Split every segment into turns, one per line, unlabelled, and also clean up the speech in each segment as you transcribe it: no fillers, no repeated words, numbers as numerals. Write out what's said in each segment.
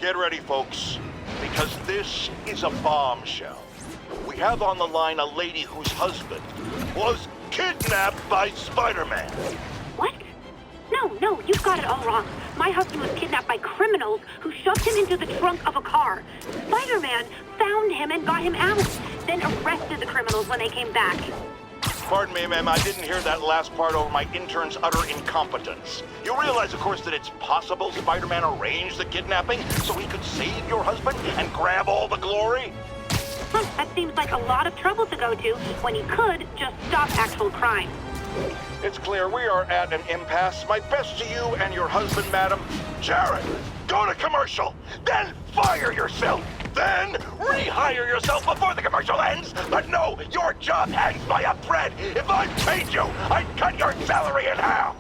Get ready, folks, because this is a bombshell. We have on the line a lady whose husband was kidnapped by Spider-Man.
What? No, you've got it all wrong. My husband was kidnapped by criminals who shoved him into the trunk of a car. Spider-Man found him and got him out, then arrested the criminals when they came back.
Pardon me, ma'am, I didn't hear that last part over my intern's utter incompetence. You realize, of course, that it's possible Spider-Man arranged the kidnapping so he could save your husband and grab all the glory?
That seems like a lot of trouble to go to when he could just stop actual crime.
It's clear we are at an impasse. My best to you and your husband, madam. Jared, go to commercial, then fire yourself, then rehire yourself before the commercial ends. But no, your job ends by a thread. If I paid you, I'd cut your salary in half.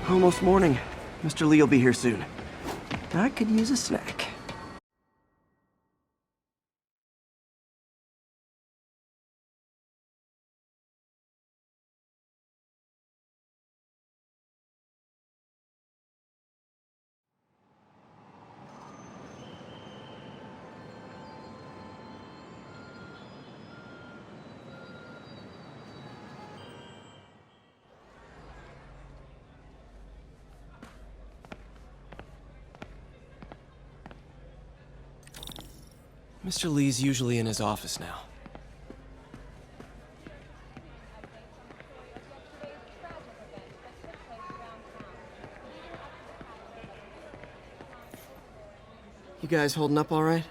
Almost morning. Mr. Lee will be here soon. I could use a snack.
Mr. Lee's usually in his office now. You guys holding up all right?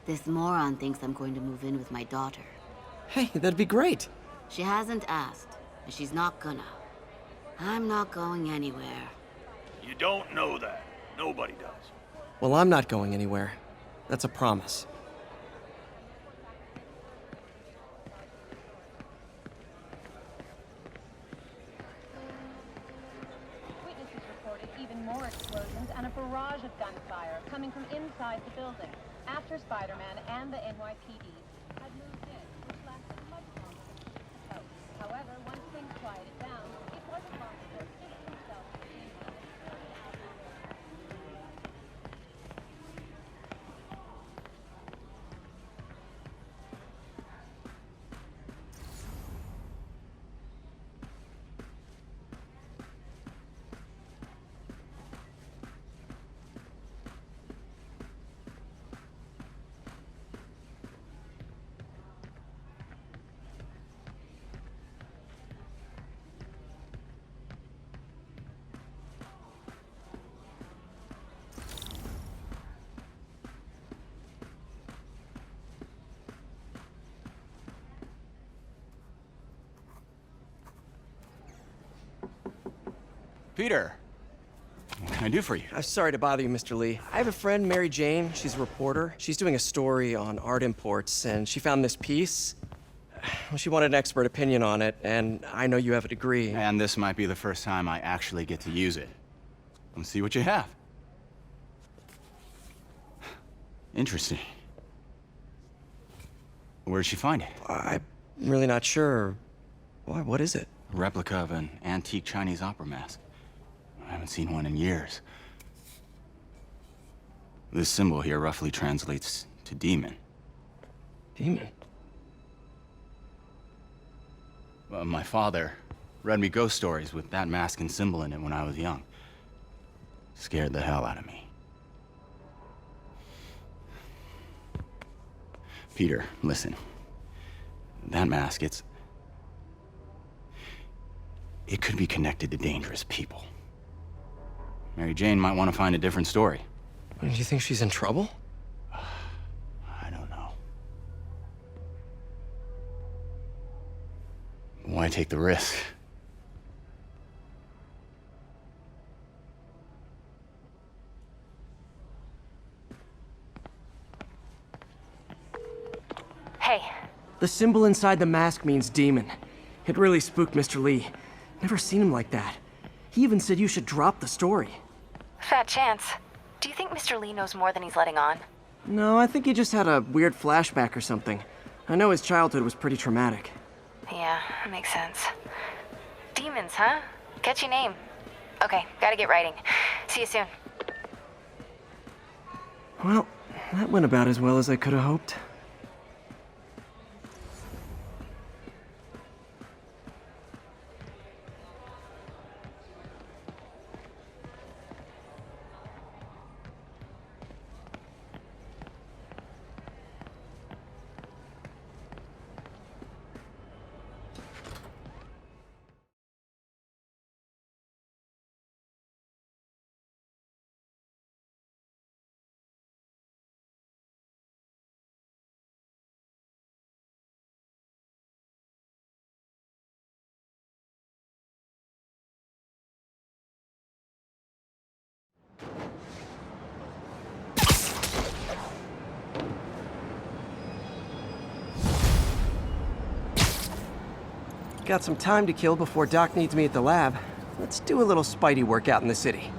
This moron thinks I'm going to move in with my daughter.
Hey, that'd be great.
She hasn't asked, and she's not gonna. I'm not going anywhere.
You don't know that. Nobody does.
Well, I'm not going anywhere. That's a promise.
Witnesses reported even more explosions and a barrage of gunfire coming from inside the building after Spider-Man and the NYPD had moved in, which lasted much longer than he could hope. However, once things quieted down, it wasn't long before Fisk himself became one of the
Peter, what can I do for you?
I'm sorry to bother you, Mr. Lee. I have a friend, Mary Jane. She's a reporter. She's doing a story on art imports, and she found this piece. Well, she wanted an expert opinion on it, and I know you have a degree.
And this might be the first time I actually get to use it. Let's see what you have. Interesting. Where did she find it?
I'm really not sure. Why, what is it?
A replica of an antique Chinese opera mask. I haven't seen one in years. This symbol here roughly translates to demon.
Demon?
My father read me ghost stories with that mask and symbol in it when I was young. Scared the hell out of me. Peter, listen. That mask, it could be connected to dangerous people. Mary Jane might want to find a different story.
Do you think she's in trouble?
I don't know. Why take the risk?
Hey,
The symbol inside the mask means demon. It really spooked Mr. Lee. Never seen him like that. He even said you should drop the story.
fat chance. Do you think Mr. Lee knows more than he's letting on?
No, I think he just had a weird flashback or something. I know his childhood was pretty traumatic.
Yeah, makes sense. Demons, huh? Catchy name. Okay, gotta get writing. See you soon.
Well, that went about as well as I could have hoped. Got some time to kill before Doc needs me at the lab. Let's do a little Spidey workout in the city.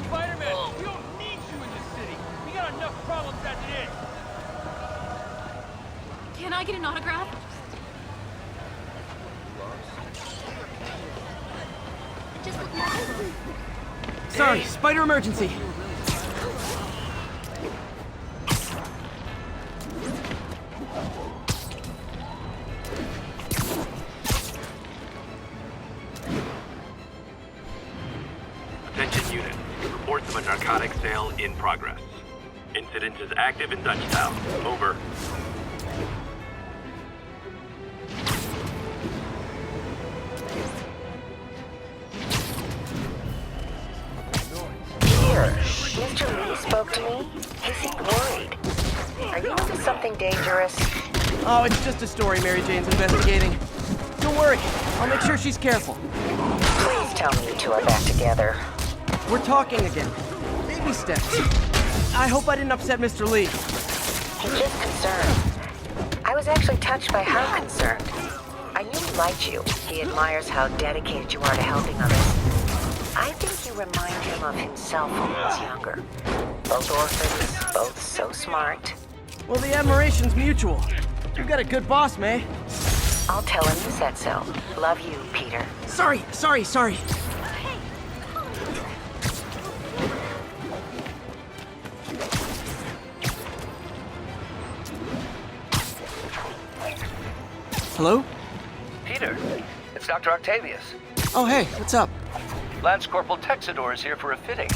Spider-Man, we don't need you in this city. We got enough problems as it is.
Can I get an autograph?
Sorry, spider emergency.
Attention unit. Reports of a narcotic sale in progress. Incident is active in Dutchtown. Over.
Here, Mr. Lee spoke to me. He seemed worried. Are you into something dangerous?
Oh, it's just a story Mary Jane's investigating. Don't worry, I'll make sure she's careful.
Please tell me you two are back together.
We're talking again. Baby steps. I hope I didn't upset Mr. Lee.
He's just concerned. I was actually touched by how concerned. I knew he liked you. He admires how dedicated you are to helping others. I think you remind him of himself when he was younger. Both orphans, both so smart.
Well, the admiration's mutual. You got a good boss, May.
I'll tell him you said so. Love you, Peter.
Sorry. Hello?
Peter, it's Dr. Octavius.
Oh, hey, what's up?
Lance Corporal Texador is here for a fitting.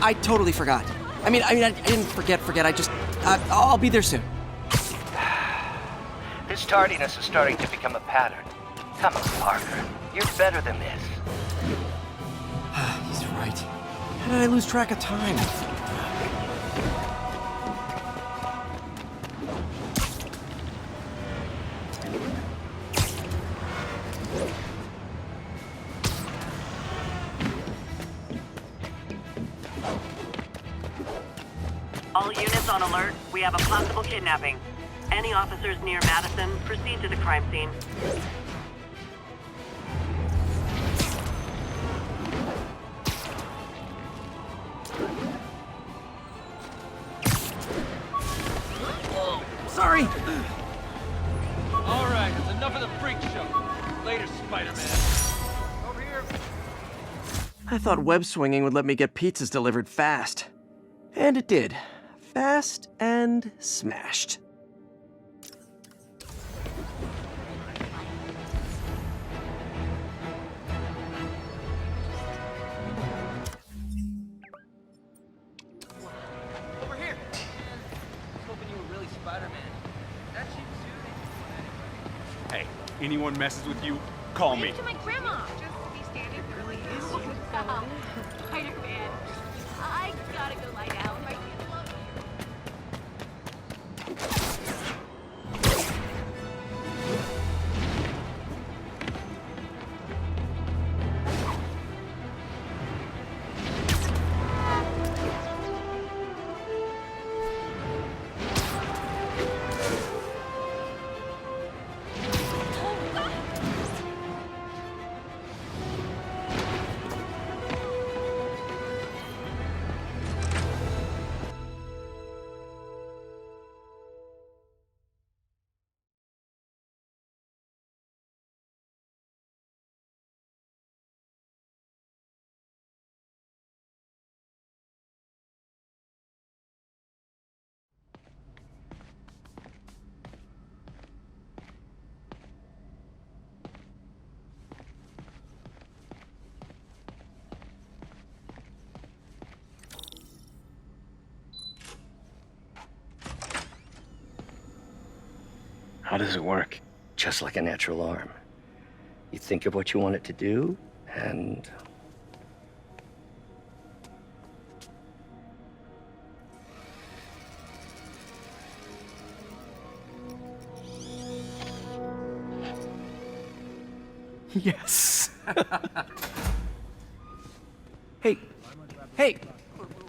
I totally forgot. I didn't forget. I'll be there soon.
This tardiness is starting to become a pattern. Come on, Parker. You're better than this.
How did I lose track of time?
All units on alert. We have a possible kidnapping. Any officers near Madison, proceed to the crime scene.
Sorry!
All right, that's enough of the freak show. Later, Spider-Man. Over here.
I thought web swinging would let me get pizzas delivered fast. And it did. Fast and smashed.
Over here. I was hoping you were really Spider-Man. That cheap suit.
Hey, anyone messes with you, call me.
To my grandma. Just be standing really easy. Spider-Man. I gotta go lie down. My kids love
How does it work? Just like a natural arm. You think of what you want it to do, and...
Yes! Hey,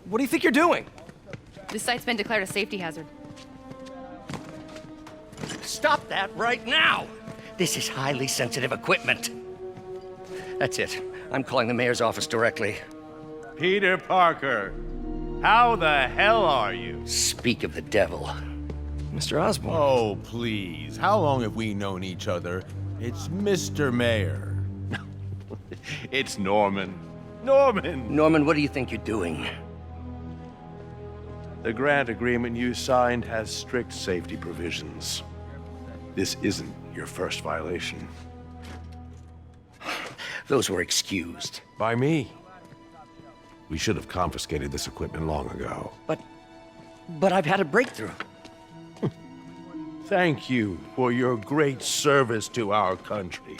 what do you think you're doing?
This site's been declared a safety hazard.
Stop that right now! This is highly sensitive equipment. That's it. I'm calling the mayor's office directly.
Peter Parker, how the hell are you?
Speak of the devil.
Mr. Osborn.
Oh, please. How long have we known each other? It's Mr. Mayor. It's Norman.
Norman, what do you think you're doing?
The grant agreement you signed has strict safety provisions. This isn't your first violation.
Those were excused.
By me. We should have confiscated this equipment long ago.
But I've had a breakthrough.
Thank you for your great service to our country.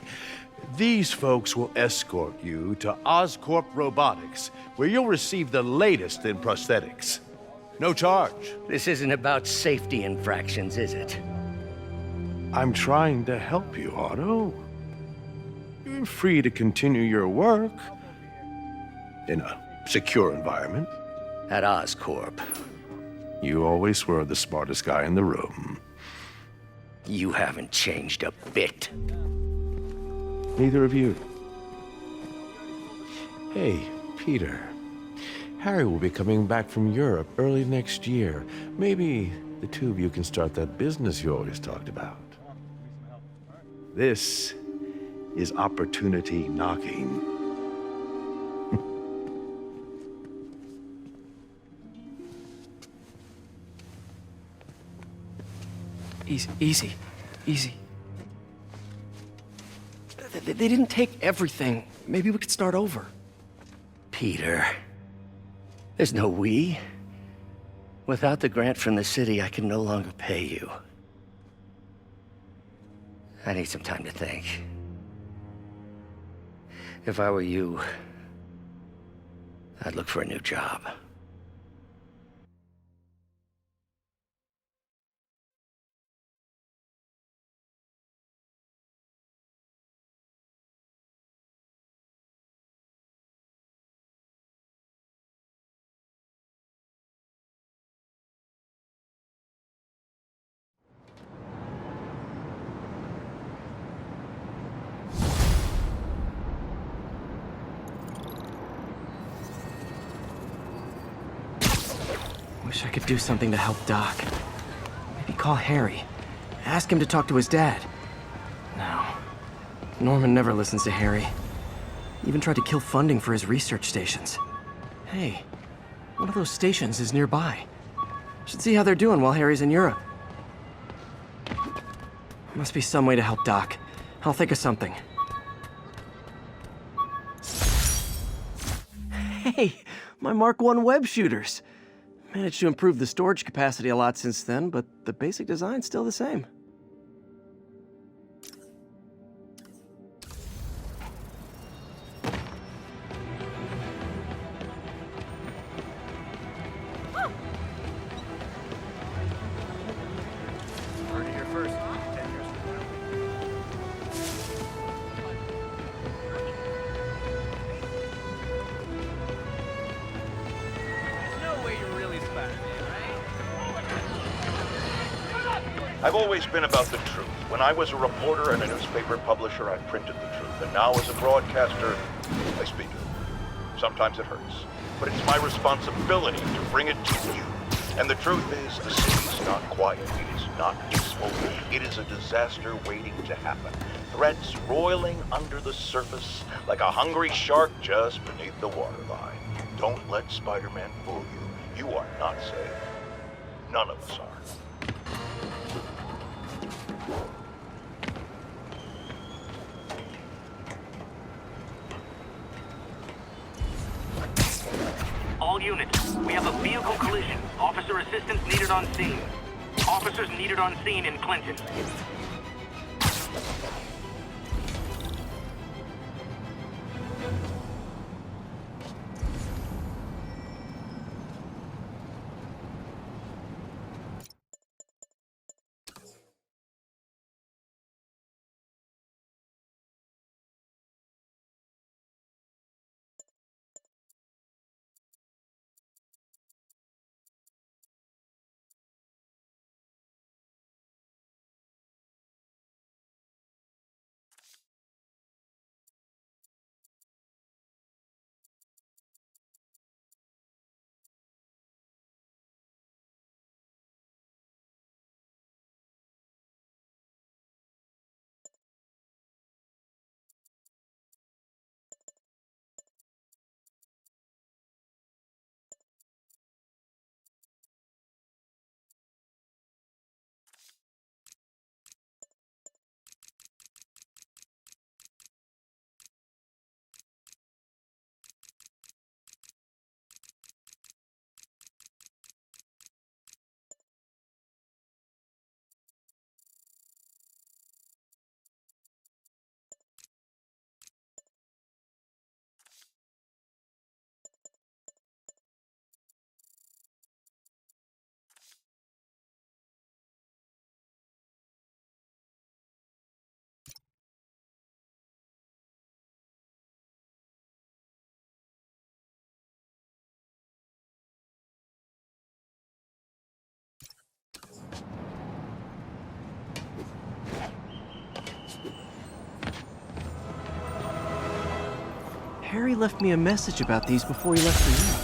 These folks will escort you to Oscorp Robotics, where you'll receive the latest in prosthetics. No charge.
This isn't about safety infractions, is it?
I'm trying to help you, Otto. You're free to continue your work in a secure environment.
At Oscorp.
You always were the smartest guy in the room.
You haven't changed a bit.
Neither of you. Hey, Peter. Harry will be coming back from Europe early next year. Maybe the two of you can start that business you always talked about. This is opportunity knocking.
Easy. They didn't take everything. Maybe we could start over.
Peter, there's no we. Without the grant from the city, I can no longer pay you. I need some time to think. If I were you, I'd look for a new job.
Wish I could do something to help Doc. Maybe call Harry. Ask him to talk to his dad. No. Norman never listens to Harry. Even tried to kill funding for his research stations. Hey, one of those stations is nearby. Should see how they're doing while Harry's in Europe. Must be some way to help Doc. I'll think of something. Hey, my Mark I web shooters. Managed to improve the storage capacity a lot since then, but the basic design's still the same.
Heard it here first. 10 years from now. There's no way you're really Spider-Man, right?
I've always been about the truth. When I was a reporter and a newspaper publisher, I printed the truth. And now as a broadcaster, I speak it. Sometimes it hurts. But it's my responsibility to bring it to you. And the truth is, the city's not quiet. It is not peaceful. It is a disaster waiting to happen. Threats roiling under the surface like a hungry shark just beneath the waterline. Don't let Spider-Man fool you. You are not safe. None of us are.
All units, we have a vehicle collision. Officer assistance needed on scene. Officers needed on scene in Clinton.
Harry left me a message about these before he left for you.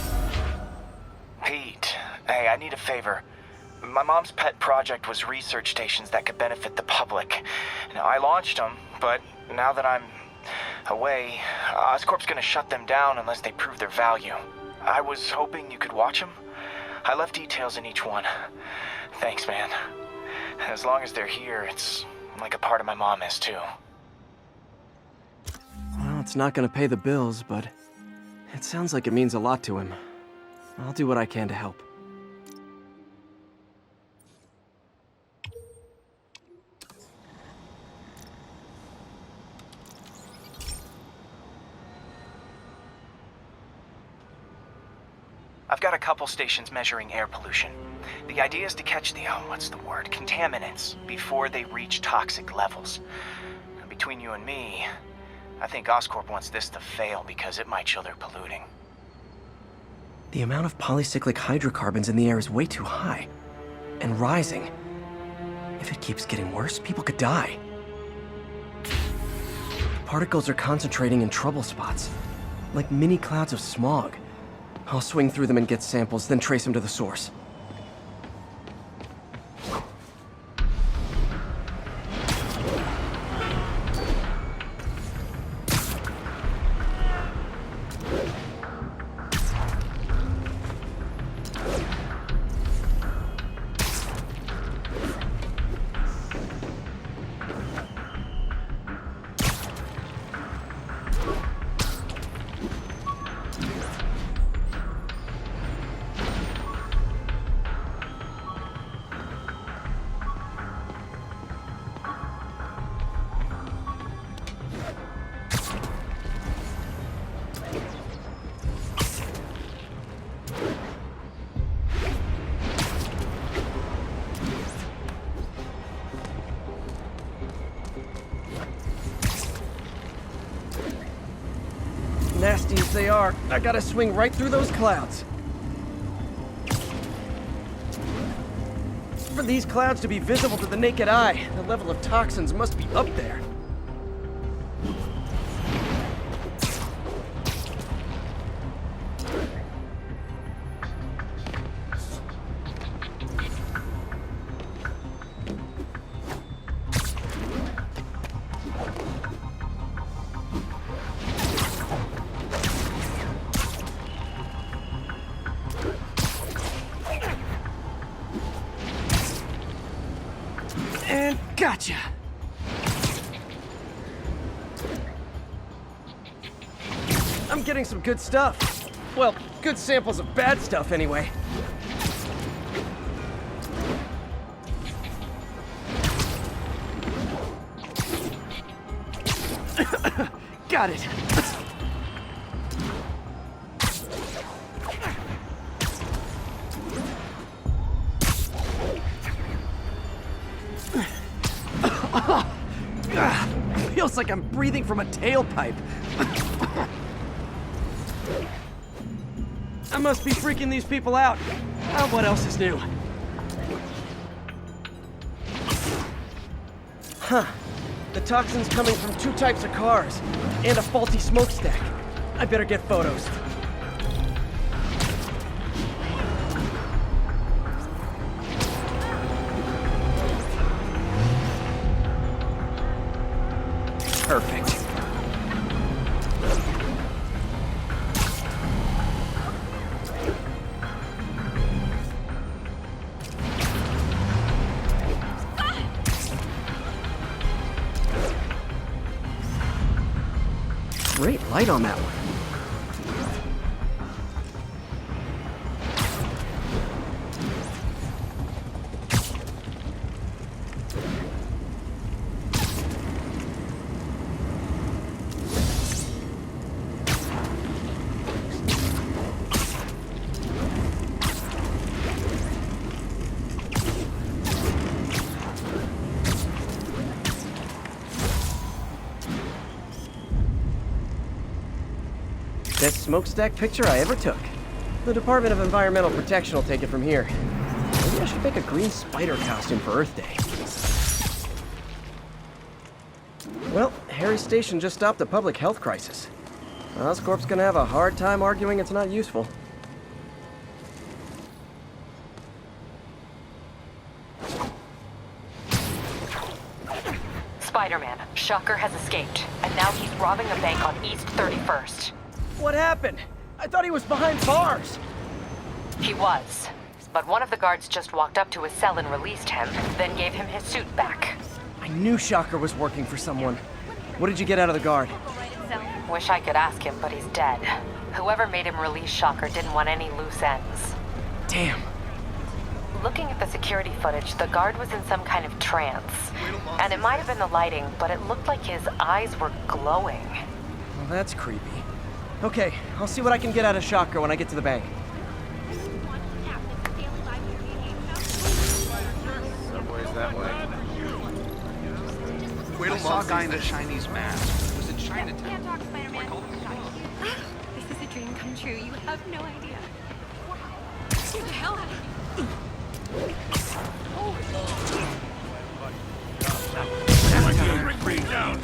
Pete, hey, I need a favor. My mom's pet project was research stations that could benefit the public. Now, I launched them, but now that I'm away, Oscorp's gonna shut them down unless they prove their value. I was hoping you could watch them. I left details in each one. Thanks, man. As long as they're here, it's like a part of my mom is, too.
Well, it's not gonna pay the bills, but it sounds like it means a lot to him. I'll do what I can to help.
I've got a couple stations measuring air pollution. The idea is to catch the, contaminants before they reach toxic levels. And between you and me, I think Oscorp wants this to fail because it might show they're polluting.
The amount of polycyclic hydrocarbons in the air is way too high. And rising. If it keeps getting worse, people could die. Particles are concentrating in trouble spots, like mini clouds of smog. I'll swing through them and get samples, then trace them to the source. Nasty as they are, I gotta swing right through those clouds. For these clouds to be visible to the naked eye, the level of toxins must be up there. And gotcha! I'm getting some good stuff. Well, good samples of bad stuff anyway. Got it. Feels like I'm breathing from a tailpipe. I must be freaking these people out. What else is new? Huh. The toxin's coming from 2 types of cars and a faulty smokestack. I better get photos. Perfect. Great light on that one. Best smokestack picture I ever took. The Department of Environmental Protection will take it from here. Maybe I should make a green spider costume for Earth Day. Well, Harry's station just stopped a public health crisis. Oscorp's gonna have a hard time arguing it's not useful.
Spider-Man, Shocker has escaped, and now he's robbing a bank on East 31st.
What happened? I thought he was behind bars.
He was, but one of the guards just walked up to his cell and released him, then gave him his suit back.
I knew Shocker was working for someone. What did you get out of the guard?
Wish I could ask him, but he's dead. Whoever made him release Shocker didn't want any loose ends.
Damn.
Looking at the security footage, the guard was in some kind of trance. And it might have been the lighting, but it looked like his eyes were glowing.
Well, that's creepy. Okay, I'll see what I can get out of Shocker when I get to the bank.
that way.
Wait till I saw a guy in a Chinese mask. It was in Chinatown.
Can't talk, Spider-Man. This is a dream come true. You have no idea. Get the hell out of here.
Bring me down.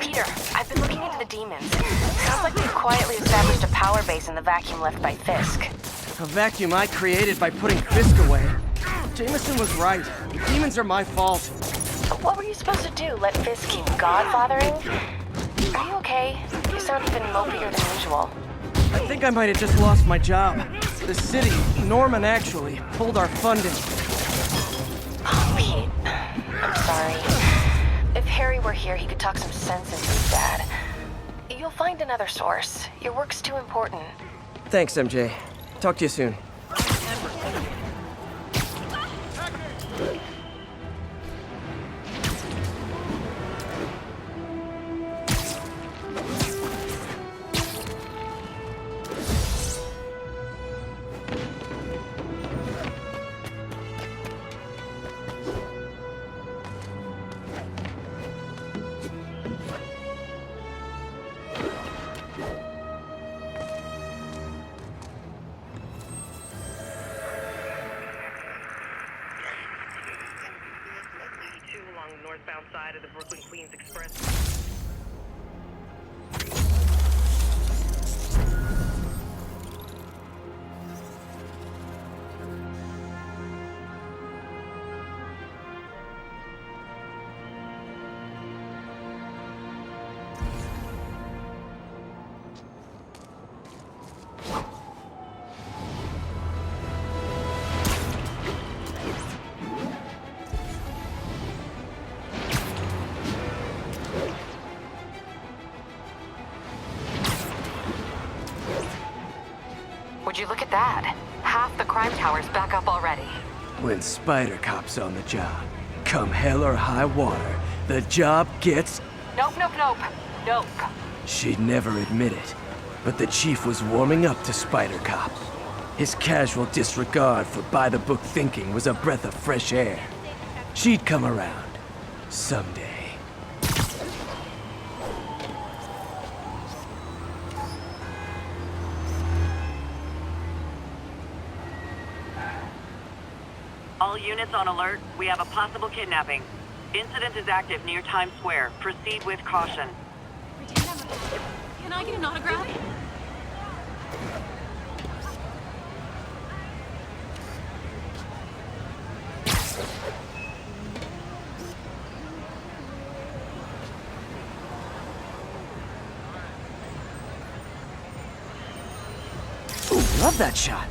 Peter, I've been looking into the demons. Sounds like they've quietly established a power base in the vacuum left by Fisk.
A vacuum I created by putting Fisk away. Jameson was right. The demons are my fault.
What were you supposed to do? Let Fisk keep godfathering? Are you okay? You sound even mopier than usual.
I think I might have just lost my job. The city, Norman actually, pulled our funding.
Oh, Pete. I'm sorry. If Harry were here, he could talk some sense into his dad. You'll find another source. Your work's too important.
Thanks, MJ. Talk to you soon.
Northbound side of the Brooklyn-Queens Express.
Would you look at that? Half the crime tower's back up already.
When Spider Cop's on the job, come hell or high water, the job gets...
Nope.
She'd never admit it, but the chief was warming up to Spider Cop. His casual disregard for by-the-book thinking was a breath of fresh air. She'd come around. Someday.
All units on alert. We have a possible kidnapping. Incident is active near Times Square. Proceed with caution.
Can I get an autograph?
Ooh, love that shot.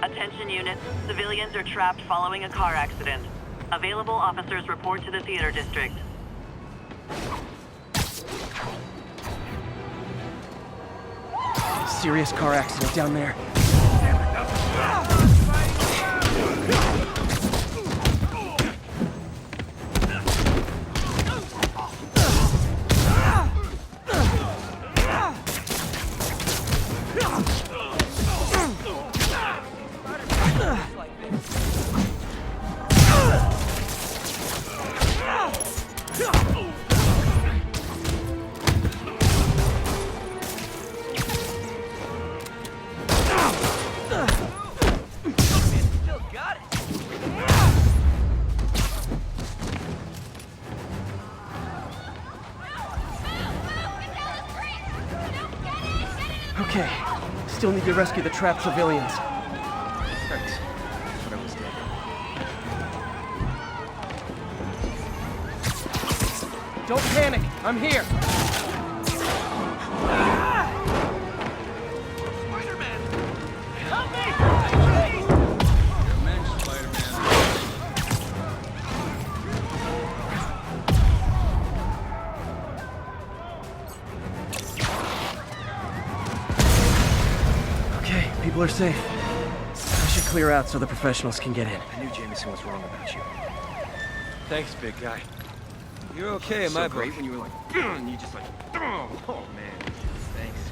Attention units. Civilians are trapped following a car accident. Available officers report to the theater district.
Serious car accident down there.
Still need to rescue the trapped civilians. Thanks. That's what I was doing. Don't panic. I'm here. People are safe. I should clear out so the professionals can get in.
I knew Jameson was wrong about you.
Thanks, big guy. You're okay in my book.
Great when you were like, and you just like, oh man, thanks.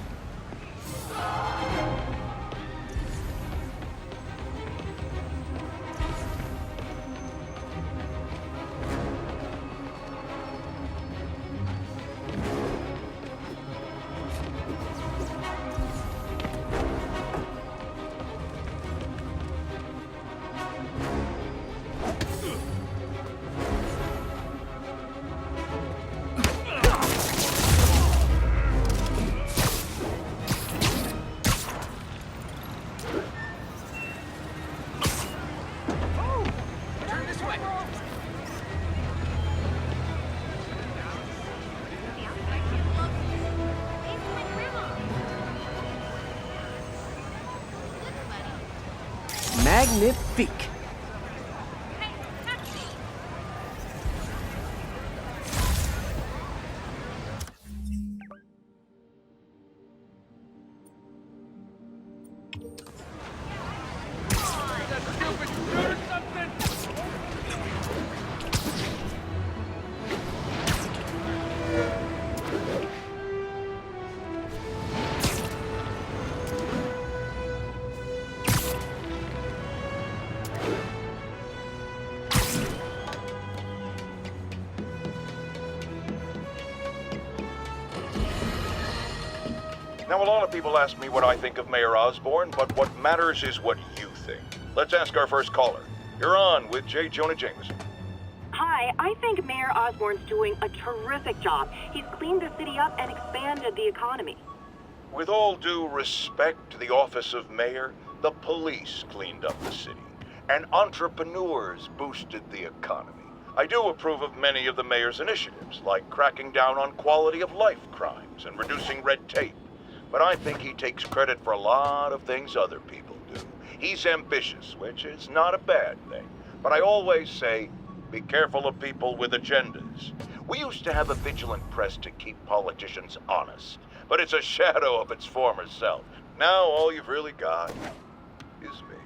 Magnifique.
Now, a lot of people ask me what I think of Mayor Osborn, but what matters is what you think. Let's ask our first caller. You're on with J. Jonah Jameson.
Hi, I think Mayor Osborn's doing a terrific job. He's cleaned the city up and expanded the economy.
With all due respect to the office of mayor, the police cleaned up the city, and entrepreneurs boosted the economy. I do approve of many of the mayor's initiatives, like cracking down on quality of life crimes and reducing red tape. But I think he takes credit for a lot of things other people do. He's ambitious, which is not a bad thing. But I always say, be careful of people with agendas. We used to have a vigilant press to keep politicians honest, but it's a shadow of its former self. Now all you've really got is me.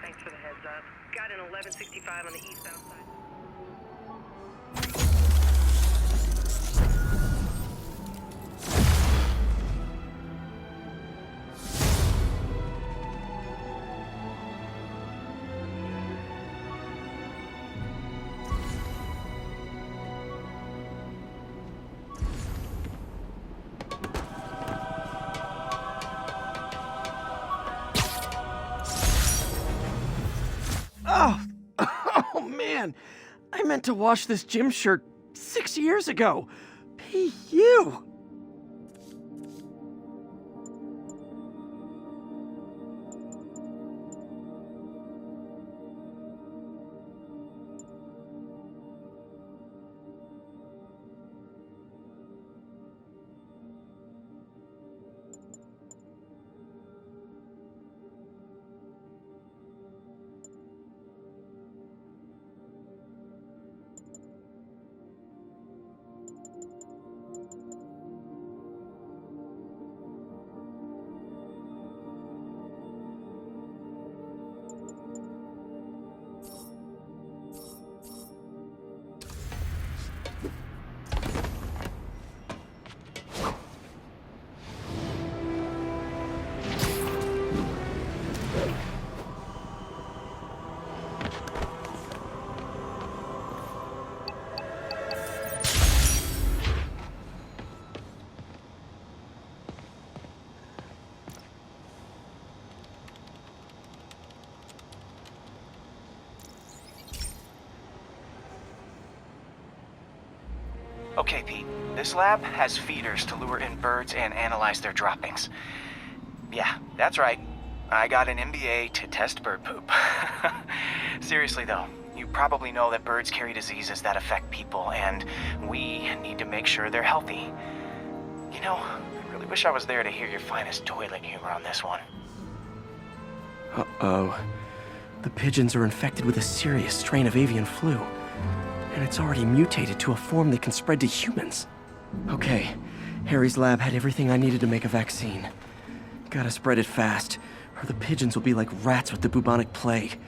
Thanks for the heads up. Got an 1165 on the eastbound side.
Oh man, I meant to wash this gym shirt 6 years ago. P.U.
Okay, Pete. This lab has feeders to lure in birds and analyze their droppings. Yeah, that's right. I got an MBA to test bird poop. Seriously though, you probably know that birds carry diseases that affect people, and we need to make sure they're healthy. You know, I really wish I was there to hear your finest toilet humor on this one.
Uh-oh. The pigeons are infected with a serious strain of avian flu, and it's already mutated to a form that can spread to humans. Okay, Harry's lab had everything I needed to make a vaccine. Gotta spread it fast, or the pigeons will be like rats with the bubonic plague.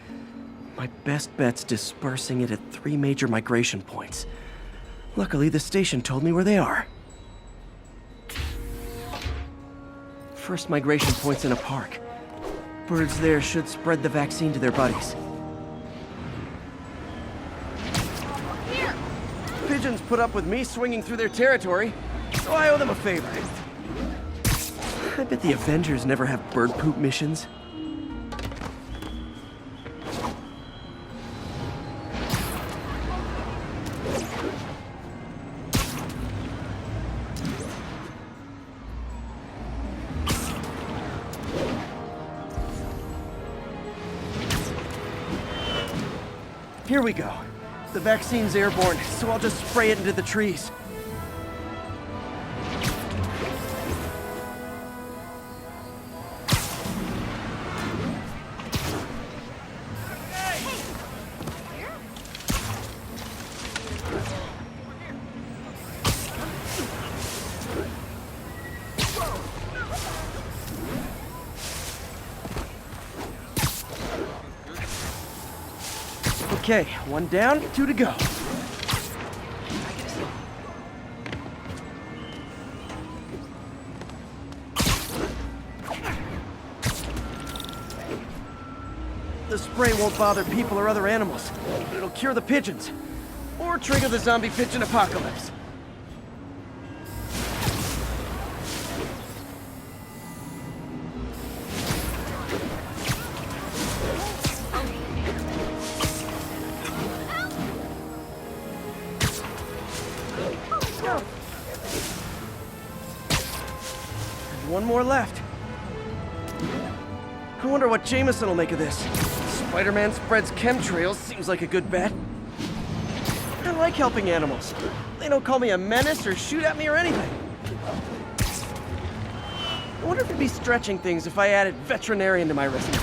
My best bet's dispersing it at 3 major migration points. Luckily, the station told me where they are. First migration point's in a park. Birds there should spread the vaccine to their buddies. Pigeons put up with me swinging through their territory, so I owe them a favor. I bet the Avengers never have bird poop missions. Here we go. The vaccine's airborne, so I'll just spray it into the trees. Okay, 1 down, 2 to go. The spray won't bother people or other animals, but it'll cure the pigeons, or trigger the zombie pigeon apocalypse. One more left. I wonder what Jameson will make of this. Spider-Man spreads chemtrails, seems like a good bet. I like helping animals. They don't call me a menace or shoot at me or anything. I wonder if it'd be stretching things if I added veterinarian to my resume.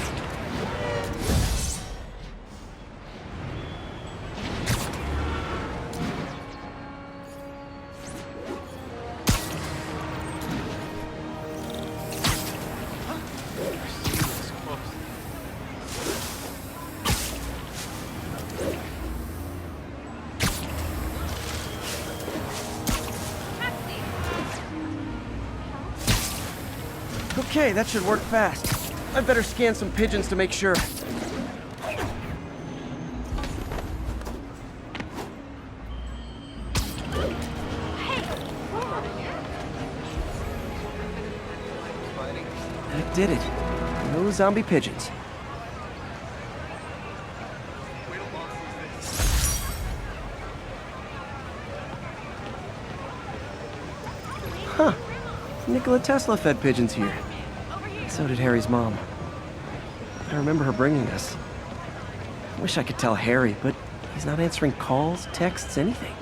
Okay, that should work fast. I'd better scan some pigeons to make sure. That did it. No zombie pigeons. Huh. Nikola Tesla fed pigeons here. So did Harry's mom. I remember her bringing us. I wish I could tell Harry, but he's not answering calls, texts, anything.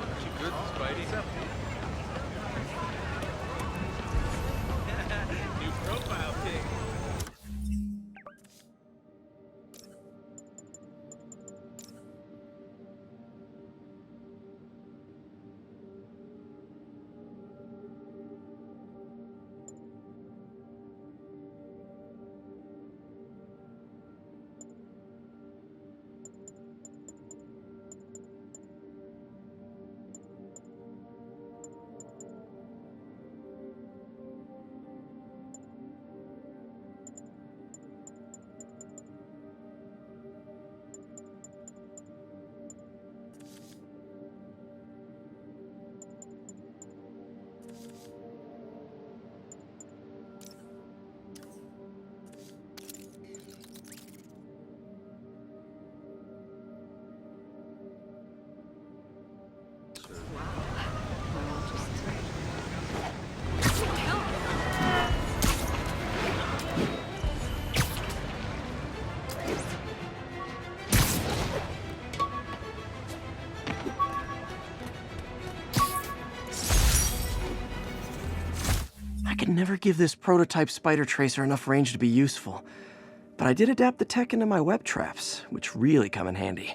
I could never give this prototype spider tracer enough range to be useful, but I did adapt the tech into my web traps, which really come in handy.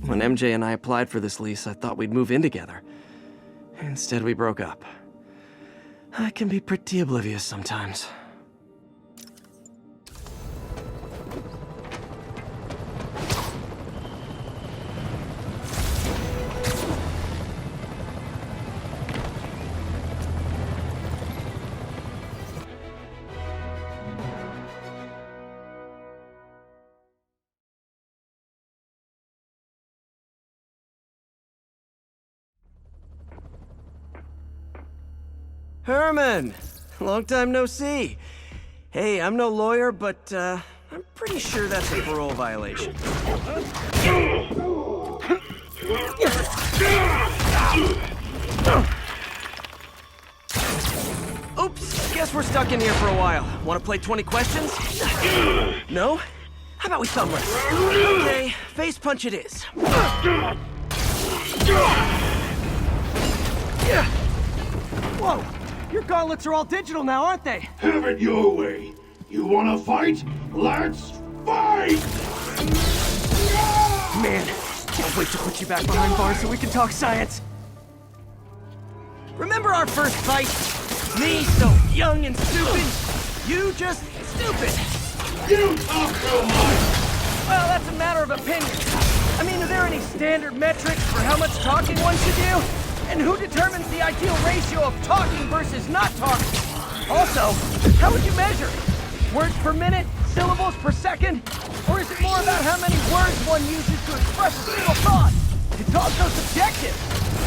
When MJ and I applied for this lease, I thought we'd move in together. Instead, we broke up. I can be pretty oblivious sometimes. Herman! Long time no see. Hey, I'm no lawyer, but I'm pretty sure that's a parole violation. Oops, guess we're stuck in here for a while. Want to play 20 questions? No? How about we thumb wrestle? Okay, face punch it is. Whoa! Your gauntlets are all digital now, aren't they?
Have it your way. You wanna fight? Let's fight!
Man, can't wait to put you back behind bars so we can talk science. Remember our first fight? Me, so young and stupid. You just stupid.
You talk too much!
Well, that's a matter of opinion. I mean, are there any standard metrics for how much talking one should do? And who determines the ideal ratio of talking versus not talking? Also, how would you measure it? Words per minute? Syllables per second? Or is it more about how many words one uses to express a single thought? It's also subjective.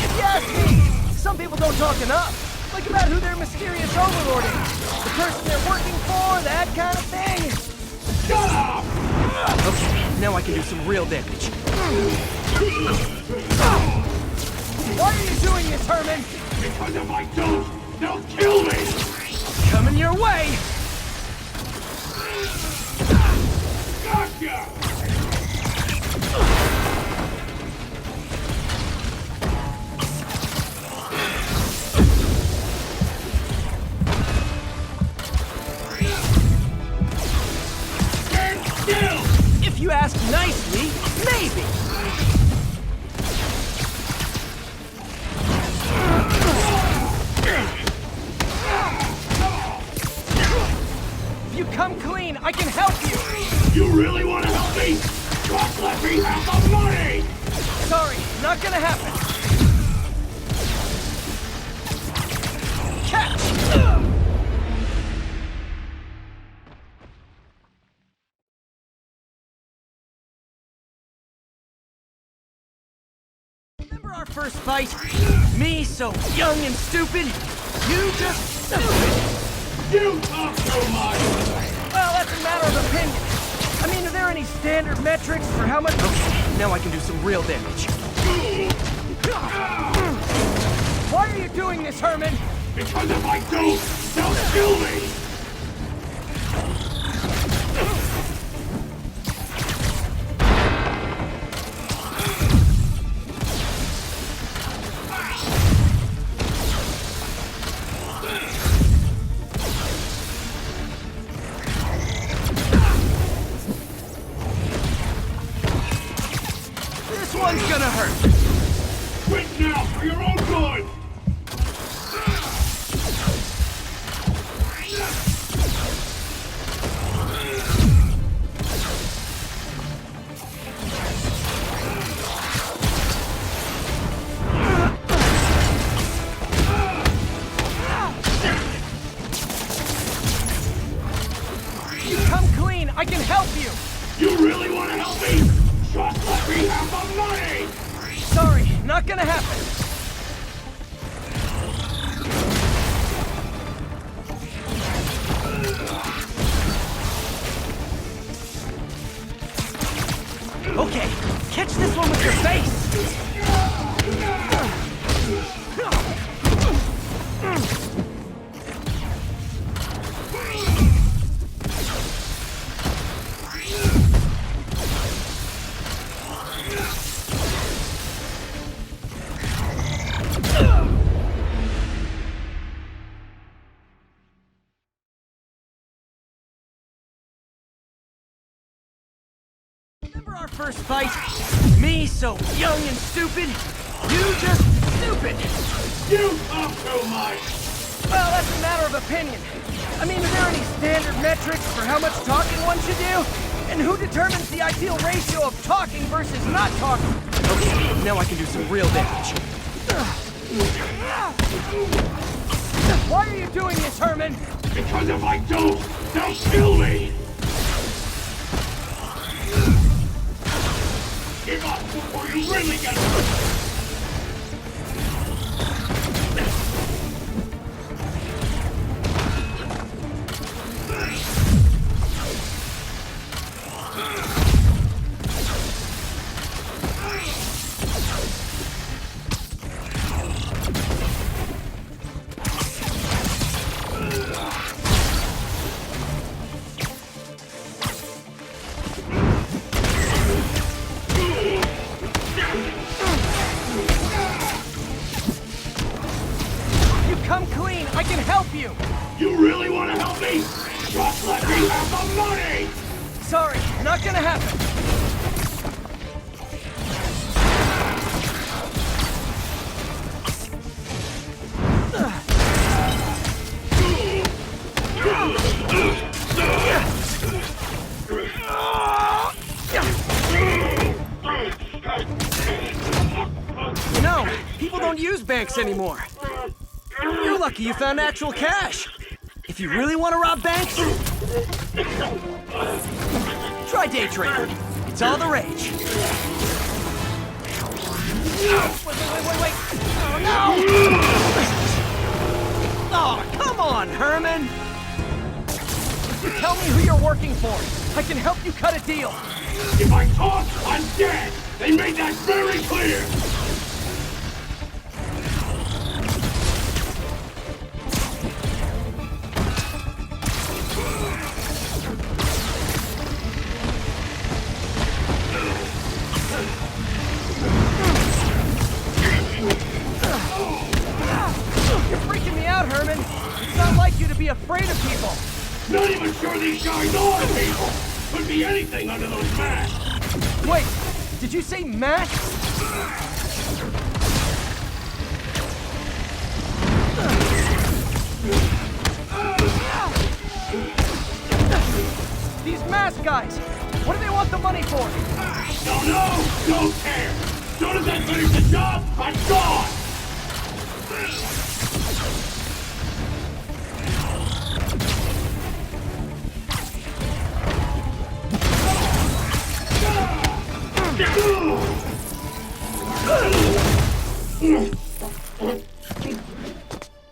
If you ask me, some people don't talk enough. Like about who their mysterious overlord is, the person they're working for, that kind of thing.
Shut up!
Okay, now I can do some real damage.
Why are you doing this, Herman? Because if I don't, they'll kill me!
Coming your way!
Gotcha! Stand still!
If you ask nicely, maybe! If you come clean, I can help you!
You really want to help me? Just let me have the money!
Sorry, not gonna happen. Catch! Remember our first fight? Me, so young and stupid. You just stupid.
You talk too much!
Well, that's a matter of opinion. I mean, are there any standard metrics for how much... Okay, now I can do some real damage. Why are you doing this, Herman?
Because if I don't, they'll kill me!
This one's gonna hurt.
Quit now for your own good!
help you!
You really want to help me? Just let me have the money!
Sorry, not gonna happen. Okay, catch this one with your face! Remember our first fight? Me so young and stupid? You just stupid!
You talk too much!
Well, that's a matter of opinion. I mean, are there any standard metrics for how much talking one should do? And who determines the ideal ratio of talking versus not talking? Okay, now I can do some real damage. Why are you doing this, Herman?
Because if I don't, they'll kill me! Give up before you really get hurt!
Come clean, I can help you!
You really want to help me? Just let me have the money!
Sorry, not gonna happen. You know, people don't use banks anymore. You're lucky you found actual cash. If you really want to rob banks, try day trading. It's all the rage. Wait. Oh, no! Oh, come on, Herman! Tell me who you're working for. I can help you cut a deal.
If I talk, I'm dead! They made that very clear!
You're freaking me out, Herman. It's not like you to be afraid of people.
Not even sure these guys are people! Could be anything under those masks!
Wait, did you say masks? These mask guys, what do they want the money for?
Don't know! Don't care! As soon as I finish the job, I'm gone!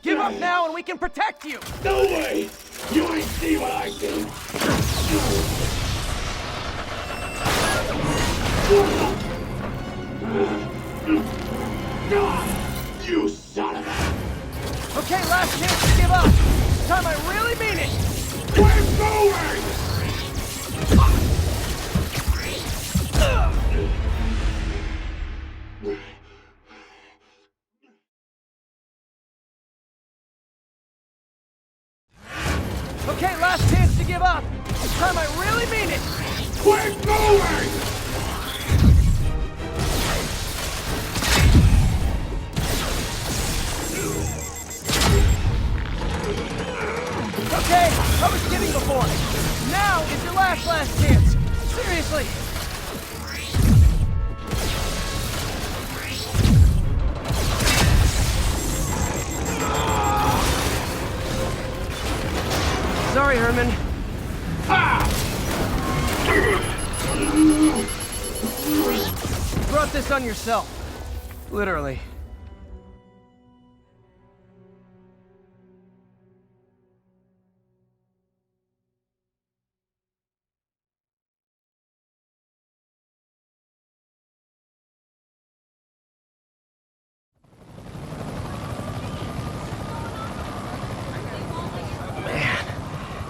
Give up now and we can protect you!
No way! You ain't see what I do! You son of a...
Okay, last chance to give up! This time I really mean it!
We're going!
Okay, last chance to give up! This time I really mean it!
We're going!
Okay, I was kidding before. Now is your last chance. Seriously. Sorry, Herman.
Ha!
brought this on yourself. Literally.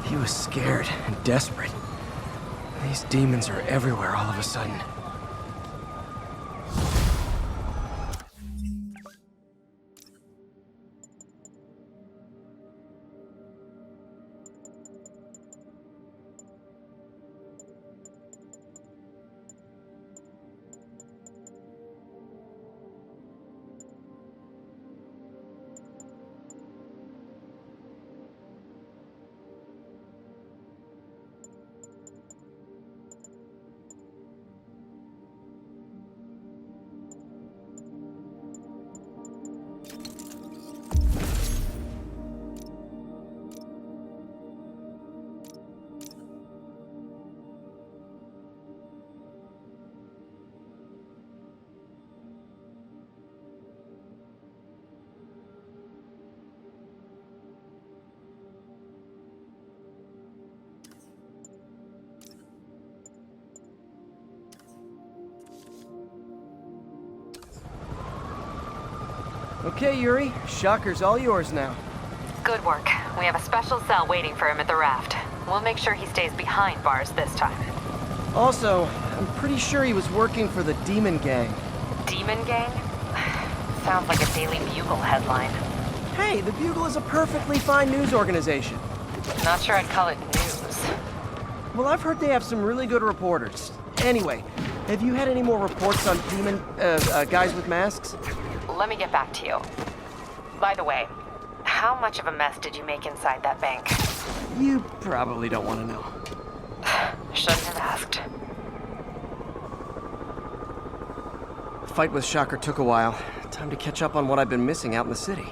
He was scared and desperate. These demons are everywhere all of a sudden. Okay, Yuri. Shocker's all yours now.
Good work. We have a special cell waiting for him at the raft. We'll make sure he stays behind bars this time.
Also, I'm pretty sure he was working for the Demon Gang.
Demon Gang? Sounds like a Daily Bugle headline.
Hey, the Bugle is a perfectly fine news organization.
Not sure I'd call it news.
Well, I've heard they have some really good reporters. Anyway, have you had any more reports on demon, guys with masks?
Let me get back to you. By the way, how much of a mess did you make inside that bank?
You probably don't want to know.
Shouldn't have asked.
The fight with Shocker took a while. Time to catch up on what I've been missing out in the city.